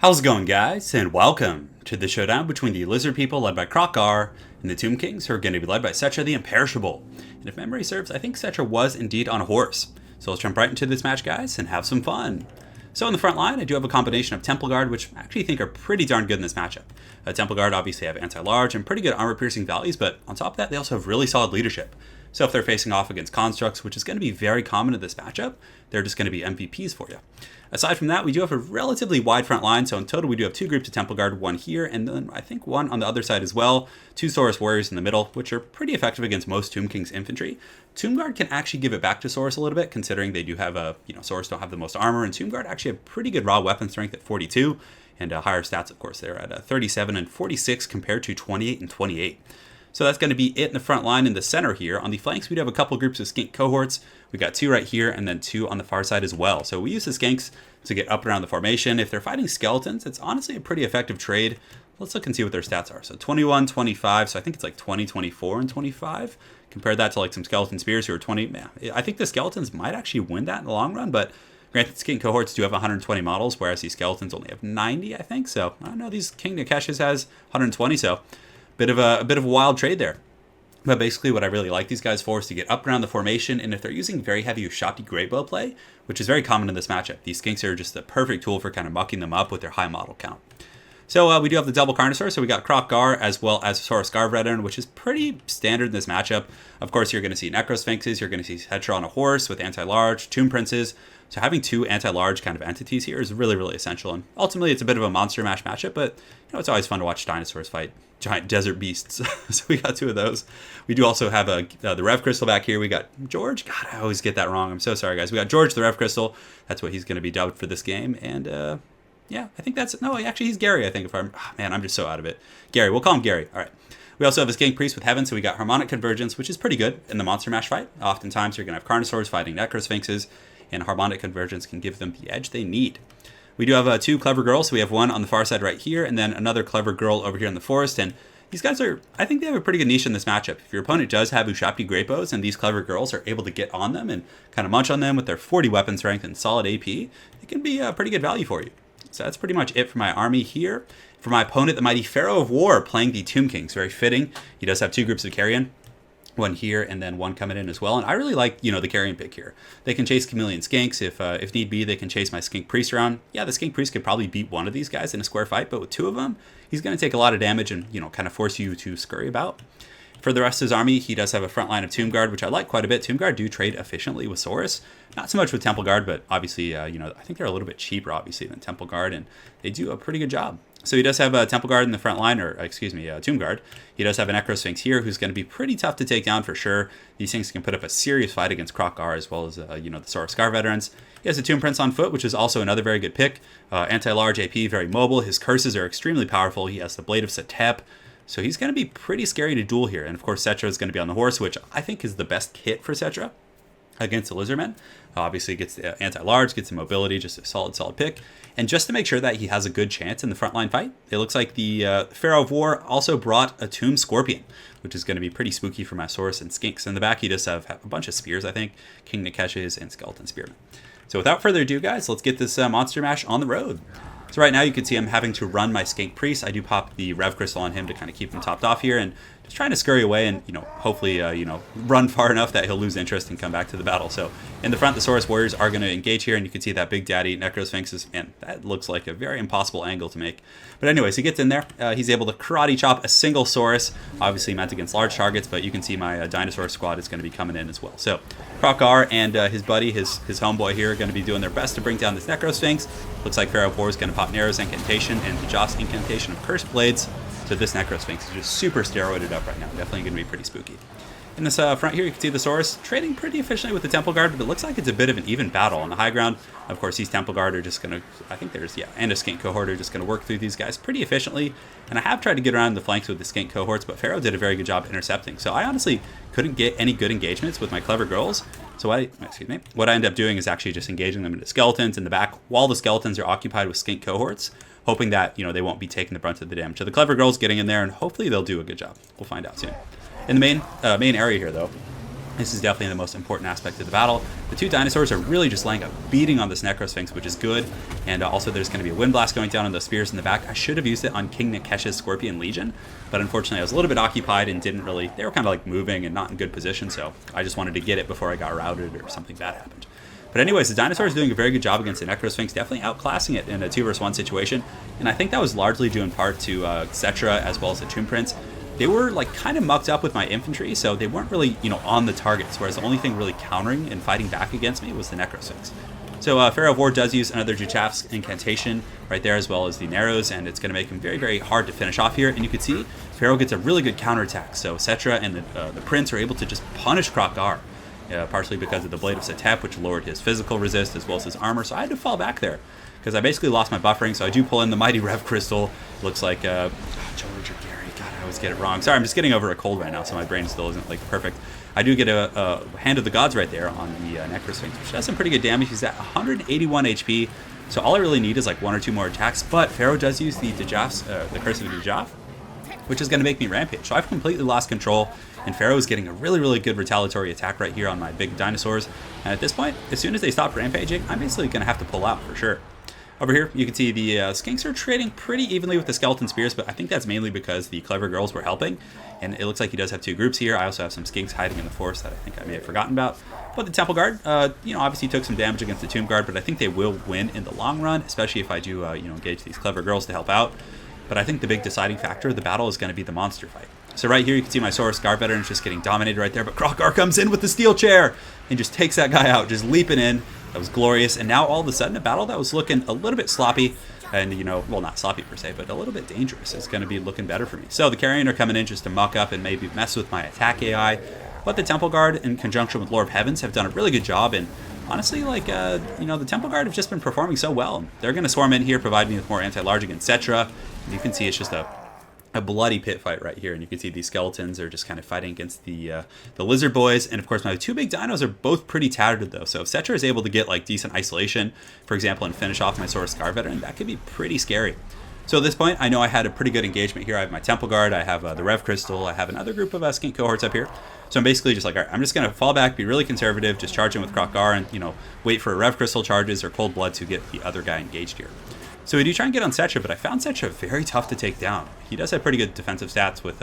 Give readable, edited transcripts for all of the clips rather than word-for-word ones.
How's it going, guys? And welcome to the showdown between the Lizard People led by KROQ and the Tomb Kings, who are going to be led by Setra the Imperishable. And if memory serves, I think Setra was indeed on a horse. So let's jump right into this match, guys, and have some fun. So in the front line, I do have a combination of Temple Guard, which I actually think are pretty darn good in this matchup. Temple Guard obviously have anti-large and pretty good armor-piercing values, but on top of that, they also have really solid leadership. So if they're facing off against constructs, which is going to be very common in this matchup, they're just going to be MVPs for you. Aside from that, we do have a relatively wide front line, so in total we do have two groups of Temple Guard, one here, and then I think one on the other side as well. Two Saurus Warriors in the middle, which are pretty effective against most Tomb King's infantry. Tomb Guard can actually give it back to Saurus a little bit, considering they do have Saurus don't have the most armor, and Tomb Guard actually have pretty good raw weapon strength at 42, and higher stats, of course. They're at 37 and 46 compared to 28 and 28. So that's going to be it in the front line in the center here. On the flanks, we do have a couple groups of skink cohorts. We got two right here and then two on the far side as well. So we use the skinks to get up around the formation. If they're fighting skeletons, it's honestly a pretty effective trade. Let's look and see what their stats are. So 21, 25. So I think it's like 20, 24, and 25. Compare that to like some skeleton spears who are 20. Yeah, I think the skeletons might actually win that in the long run, but granted, skink cohorts do have 120 models, whereas these skeletons only have 90, I think. So I don't know, these King Nikesh's has 120, so bit of a wild trade there. But basically what I really like these guys for is to get up around the formation, and if they're using very heavy Ushabti Greatbow play, which is very common in this matchup, these skinks are just the perfect tool for kind of mucking them up with their high model count. So we do have the double Carnosaur, so we got KROQ as well as Saurus Veteran, which is pretty standard in this matchup. Of course, you're going to see Necrosphinxes, you're going to see Setra on a horse with anti-large, Tomb Princes. So having two anti-large kind of entities here is really, really essential. And ultimately, it's a bit of a monster mash matchup, but it's always fun to watch dinosaurs fight giant desert beasts. So we got two of those. We do also have the Rev Crystal back here. We got George. God, I always get that wrong. I'm so sorry, guys. We got George the Rev Crystal. That's what he's going to be dubbed for this game. And yeah, I think that's... No, actually, he's Gary, I think. Man, I'm just so out of it. Gary. We'll call him Gary. All right. We also have a Skink Priest with Heaven, so we got Harmonic Convergence, which is pretty good in the Monster Mash fight. Oftentimes, you're going to have Carnosaurs fighting Necrosphinxes, and Harmonic Convergence can give them the edge they need. We do have two Clever Girls, so we have one on the far side right here, and then another Clever Girl over here in the forest, and these guys are... I think they have a pretty good niche in this matchup. If your opponent does have Ushabti Greatbows, and these Clever Girls are able to get on them and kind of munch on them with their 40 weapon strength and solid AP, it can be a pretty good value for you. So that's pretty much it for my army here. For my opponent, the mighty Pharaoh of War, playing the Tomb Kings. Very fitting. He does have two groups of Carrion. One here and then one coming in as well. And I really like, the Carrion pick here. They can chase Chameleon Skinks. If need be, they can chase my Skink Priest around. Yeah, the Skink Priest could probably beat one of these guys in a square fight, but with two of them, he's going to take a lot of damage and, kind of force you to scurry about. For the rest of his army, he does have a front line of Tomb Guard, which I like quite a bit. Tomb Guard do trade efficiently with Saurus. Not so much with Temple Guard, but obviously, I think they're a little bit cheaper, obviously, than Temple Guard, and they do a pretty good job. So he does have a Temple Guard in the front line, Tomb Guard. He does have an Necrosphinx here, who's going to be pretty tough to take down for sure. These things can put up a serious fight against KROQ as well as, the Saurus veterans. He has a Tomb Prince on foot, which is also another very good pick. Anti-large AP, very mobile. His curses are extremely powerful. He has the Blade of Setep. So he's going to be pretty scary to duel here. And of course, Setra is going to be on the horse, which I think is the best kit for Setra against the Lizardmen. Obviously, gets the anti-large, gets the mobility, just a solid pick. And just to make sure that he has a good chance in the frontline fight, it looks like the Pharaoh of War also brought a Tomb Scorpion, which is going to be pretty spooky for my Saurus and Skinks. In the back, he does have a bunch of spears, I think, King Nikesh's and Skeleton Spearmen. So without further ado, guys, let's get this Monster Mash on the road. So right now you can see I'm having to run my Skink Priest. I do pop the Rev Crystal on him to kind of keep him topped off here, and just trying to scurry away and, hopefully, run far enough that he'll lose interest and come back to the battle. So in the front, the Saurus Warriors are going to engage here, and you can see that Big Daddy Necrosphinxes. Man, that looks like a very impossible angle to make. But anyways, he gets in there. He's able to karate chop a single Saurus, obviously meant against large targets, but you can see my dinosaur squad is going to be coming in as well. So KROQ and his buddy, his homeboy here, are going to be doing their best to bring down this Necrosphinx. Looks like Pharaoh of War is going to pop Narrow's Incantation and the Joss Incantation of Cursed Blades. So this Necrosphinx is just super steroided up right now. Definitely going to be pretty spooky. In this front here, you can see the Saurus trading pretty efficiently with the Temple Guard, but it looks like it's a bit of an even battle. On the high ground, of course, these Temple Guard are just going to, I think there's, and a Skink cohort are just going to work through these guys pretty efficiently. And I have tried to get around the flanks with the Skink cohorts, but Pharaoh did a very good job intercepting. So I honestly couldn't get any good engagements with my Clever Girls. So what I end up doing is actually just engaging them into skeletons in the back while the skeletons are occupied with Skink cohorts, hoping that, they won't be taking the brunt of the damage. So the Clever Girls getting in there, and hopefully they'll do a good job. We'll find out soon. In the main area here, though, This is definitely the most important aspect of the battle. The two dinosaurs are really just laying a beating on this Necrosphinx, which is good. And also there's going to be a Wind Blast going down on those spears in the back. I should have used it on King Nikesh's Scorpion Legion, but unfortunately I was a little bit occupied and didn't really... They were kind of like moving and not in good position, so I just wanted to get it before I got routed or something bad happened. But anyways, the dinosaur is doing a very good job against the Necrosphinx, definitely outclassing it in a 2 versus 1 situation. And I think that was largely due in part to Cetra as well as the Tomb Prince. They were like kind of mucked up with my infantry, so they weren't really, on the targets, whereas the only thing really countering and fighting back against me was the Necrosphinx. So Pharaoh of War does use another Juchaf's incantation right there, as well as the Narrows, and it's going to make him very, very hard to finish off here. And you can see Pharaoh gets a really good counterattack, so Cetra and the Prince are able to just punish KROQ, partially because of the Blade of Setep, which lowered his physical resist as well as his armor, so I had to fall back there, because I basically lost my buffering, so I do pull in the Mighty Rev Crystal. Looks like... George or Gary. God, I always get it wrong. Sorry, I'm just getting over a cold right now, so my brain still isn't like perfect. I do get a Hand of the Gods right there on the Necrosphinx, which does some pretty good damage. He's at 181 HP, so all I really need is like 1 or 2 more attacks. But Pharaoh does use the the Curse of Dujaf, which is going to make me rampage. So I've completely lost control, and Pharaoh is getting a really, really good retaliatory attack right here on my big dinosaurs. And at this point, as soon as they stop rampaging, I'm basically going to have to pull out for sure. Over here, you can see the Skinks are trading pretty evenly with the Skeleton Spears, but I think that's mainly because the Clever Girls were helping, and it looks like he does have 2 groups here. I also have some Skinks hiding in the forest that I think I may have forgotten about. But the Temple Guard, obviously took some damage against the Tomb Guard, but I think they will win in the long run, especially if I do, engage these Clever Girls to help out. But I think the big deciding factor of the battle is going to be the monster fight. So right here, you can see my Saurus Guard veteran is just getting dominated right there, but KROQ comes in with the steel chair and just takes that guy out, just leaping in. That was glorious, and now all of a sudden a battle that was looking a little bit sloppy, and well, not sloppy per se, but a little bit dangerous is going to be looking better for me. So the Carrion are coming in just to muck up and maybe mess with my attack AI, but the Temple Guard in conjunction with Lord of Heavens have done a really good job, and honestly, the Temple Guard have just been performing so well. They're going to swarm in here, provide me with more anti-large against Cetra. You can see it's just a bloody pit fight right here, and you can see these skeletons are just kind of fighting against the lizard boys. And of course my 2 big dinos are both pretty tattered though, so if Cetra is able to get like decent isolation, for example, and finish off my Saurus Guard veteran, that could be pretty scary. So at this point, I know I had a pretty good engagement here. I have my Temple Guard, I have the Rev Crystal, I have another group of Skink cohorts up here. So I'm basically just like, all right, I'm just going to fall back, be really conservative, just charge in with KROQ, and wait for Rev Crystal charges or Cold Blood to get the other guy engaged here. So we do try and get on Cetra, but I found Cetra very tough to take down. He does have pretty good defensive stats with,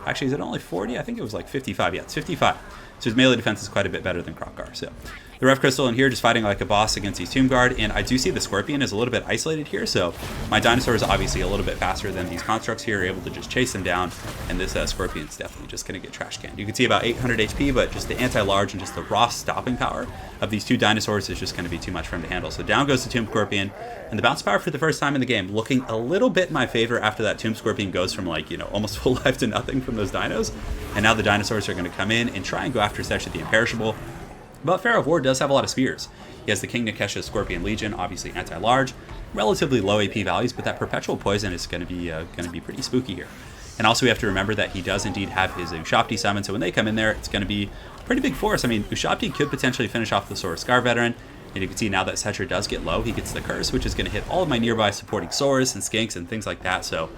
actually, is it only 40? I think it was like 55. Yeah, it's 55. So his melee defense is quite a bit better than KROQ. So the Rev Crystal in here just fighting like a boss against these Tomb Guard, and I do see the Scorpion is a little bit isolated here, so my dinosaur is obviously a little bit faster than these constructs here, able to just chase them down, and this Scorpion's definitely just going to get trash canned. You can see about 800 HP, but just the anti-large and just the raw stopping power of these 2 dinosaurs is just going to be too much for him to handle. So down goes the Tomb Scorpion, and the bounce power for the first time in the game looking a little bit in my favor after that Tomb Scorpion goes from almost full life to nothing from those dinos, and now the dinosaurs are going to come in and try and go after Cetra the Imperishable. But Pharaoh of War does have a lot of spears. He has the King Nikesh's Scorpion Legion, obviously anti-large, relatively low AP values, but that perpetual poison is going to be pretty spooky here. And also we have to remember that he does indeed have his Ushabti summon, so when they come in there, it's going to be a pretty big force. I mean, Ushabti could potentially finish off the Saurus Guard veteran, and you can see now that Cetra does get low, he gets the Curse, which is going to hit all of my nearby supporting Saurus and Skinks and things like that. So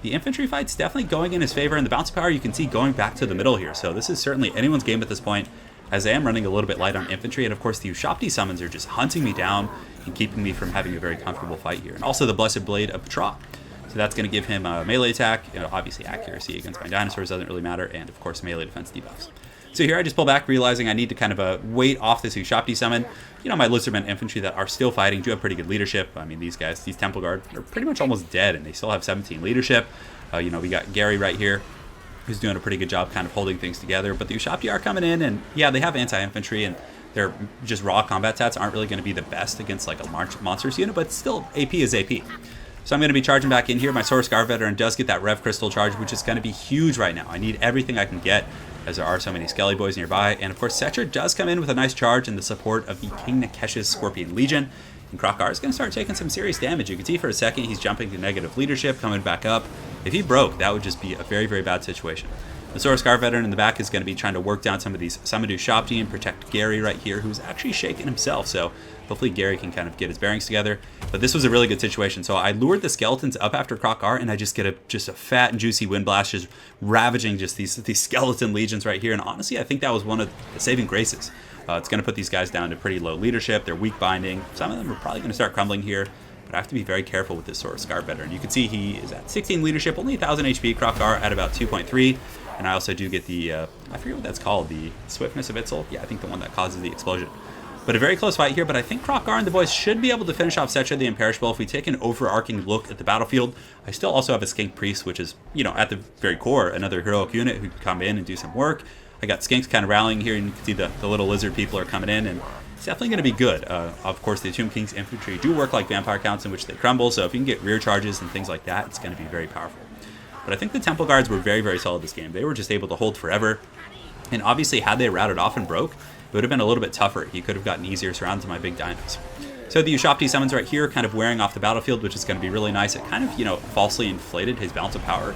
the infantry fight's definitely going in his favor, and the bounce power you can see going back to the middle here. So this is certainly anyone's game at this point, as I am running a little bit light on infantry, and of course the Ushabti summons are just hunting me down and keeping me from having a very comfortable fight here. And also the Blessed Blade of Petra. So that's going to give him a melee attack, obviously accuracy against my dinosaurs doesn't really matter, and of course melee defense debuffs. So here I just pull back, realizing I need to kind of wait off this Ushabti summon. My Lizardmen infantry that are still fighting do have pretty good leadership. I mean, these guys, these Temple Guard, are pretty much almost dead, and they still have 17 leadership. We got Gary right here, who's doing a pretty good job kind of holding things together. But the Ushabti are coming in, and yeah, they have anti-infantry, and their just raw combat stats aren't really going to be the best against like a monsters unit, but still AP is AP. So I'm going to be charging back in here. My Saurus Guard veteran does get that Rev Crystal charge, which is going to be huge right now. I need everything I can get, as there are so many Skelly Boys nearby. And of course, Cetra does come in with a nice charge in the support of the King Nikesh's Scorpion Legion. And KROQ is going to start taking some serious damage. You can see for a second he's jumping to negative leadership, coming back up. If he broke, that would just be a very, very bad situation. The Saurus Guard veteran in the back is going to be trying to work down some of these Ushabti and protect Gary right here, who's actually shaking himself. So Hopefully Gary can kind of get his bearings together. But this was a really good situation. So I lured the skeletons up after KROQ R, and I just get a fat and juicy wind blast, just ravaging just these skeleton legions right here. And honestly, I think that was one of the saving graces. It's going to put these guys down to pretty low leadership. They're weak binding. Some of them are probably going to start crumbling here. But I have to be very careful with this sort of Scar veteran. You can see he is at 16 leadership, only 1,000 HP. KROQ R at about 2.3. And I also do get the, I forget what that's called, the Swiftness of Itzel. Yeah, I think the one that causes the explosion. But a very close fight here, but I think KROQ R and the boys should be able to finish off Setra the Imperishable. If we take an overarching look at the battlefield, I still also have a Skink Priest, which is, you know, at the very core, another heroic unit who can come in and do some work. I got Skinks kind of rallying here, and you can see the little lizard people are coming in, and it's definitely going to be good. Of course, the Tomb King's infantry do work like vampire counts in which they crumble, so if you can get rear charges and things like that, it's going to be very powerful. But I think the Temple Guards were very, very solid this game. They were just able to hold forever, and obviously, had they routed off and broke, it would have been a little bit tougher. He could have gotten easier surrounds to my big dinos. So the Ushopti summons right here, kind of wearing off the battlefield, which is going to be really nice. It kind of, you know, falsely inflated his balance of power,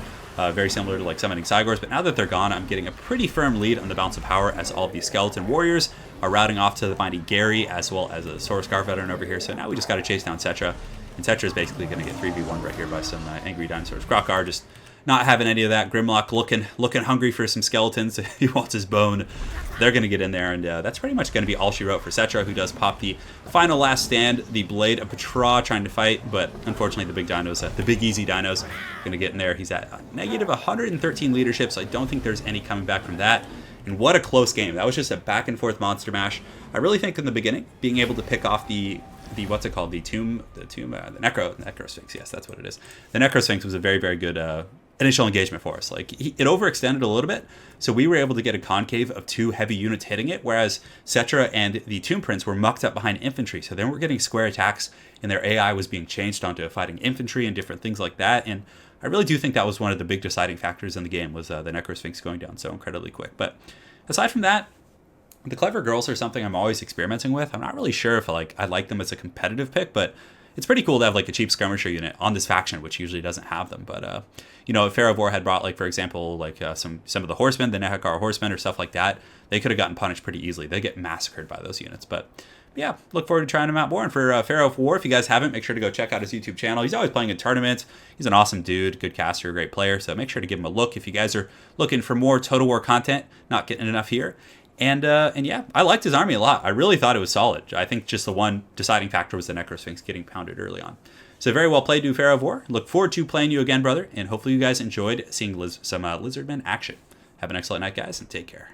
very similar to like summoning Cygors. But now that they're gone, I'm getting a pretty firm lead on the balance of power as all of these skeleton warriors are routing off to the mighty Gary, as well as a Saurus Scar veteran over here. So now we just got to chase down Setra. And Setra is basically going to get 3v1 right here by some angry dinosaurs. KROQ R just not having any of that. Grimlock looking hungry for some skeletons. He wants his bone. They're going to get in there, and that's pretty much going to be all she wrote for Setra, who does pop the final last stand, the Blade of Petra trying to fight, but unfortunately the big dinos, the big easy dinos, going to get in there. He's at negative 113 leadership, so I don't think there's any coming back from that. And what a close game. That was just a back and forth monster mash. I really think in the beginning, being able to pick off the what's it called, the Necro Sphinx, yes, that's what it is. The Necro Sphinx was a very, very good initial engagement for us. Like, it overextended a little bit, so we were able to get a concave of 2 heavy units hitting it, whereas Setra and the Tomb Prince were mucked up behind infantry, so then we're getting square attacks, and their AI was being changed onto fighting infantry and different things like that, and I really do think that was one of the big deciding factors in the game, was the Necro Sphinx going down so incredibly quick. But aside from that, the Clever Girls are something I'm always experimenting with. I'm not really sure if I like them as a competitive pick, but it's pretty cool to have like a cheap skirmisher unit on this faction, which usually doesn't have them. But you know, if Pharaoh of War had brought, like, for example, like some of the horsemen, the Nehakar horsemen or stuff like that, they could have gotten punished pretty easily. They get massacred by those units. But yeah, look forward to trying him out more. And for Pharaoh of War, if you guys haven't, make sure to go check out his YouTube channel. He's always playing in tournaments. He's an awesome dude, good caster, great player. So make sure to give him a look if you guys are looking for more Total War content. Not getting enough here. And yeah, I liked his army a lot. I really thought it was solid. I think just the one deciding factor was the Necro Sphinx getting pounded early on. So very well played, Pharaoh of War. Look forward to playing you again, brother. And hopefully you guys enjoyed seeing some Lizardmen action. Have an excellent night, guys, and take care.